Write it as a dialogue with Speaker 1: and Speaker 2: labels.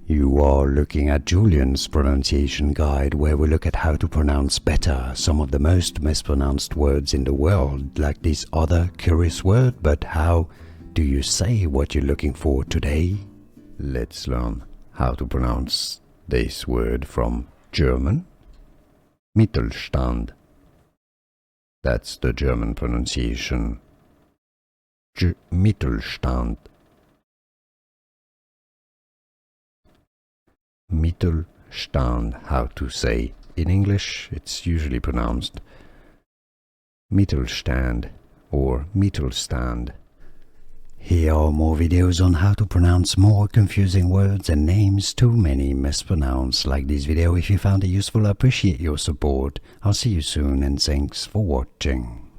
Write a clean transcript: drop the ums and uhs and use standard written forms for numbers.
Speaker 1: You are looking at Julian's pronunciation guide, where we look at how to pronounce better some of the most mispronounced words in the world, like this other curious word. But how do you say what you're looking for today? Let's learn how to pronounce this word from German. Mittelstand. That's the German pronunciation. Mittelstand. Mittelstand. How to say in English? It's usually pronounced Mittelstand or Mittelstand. Here are more videos on how to pronounce more confusing words and names too many mispronounced. Like this video if you found it useful. I appreciate your support. I'll see you soon and thanks for watching.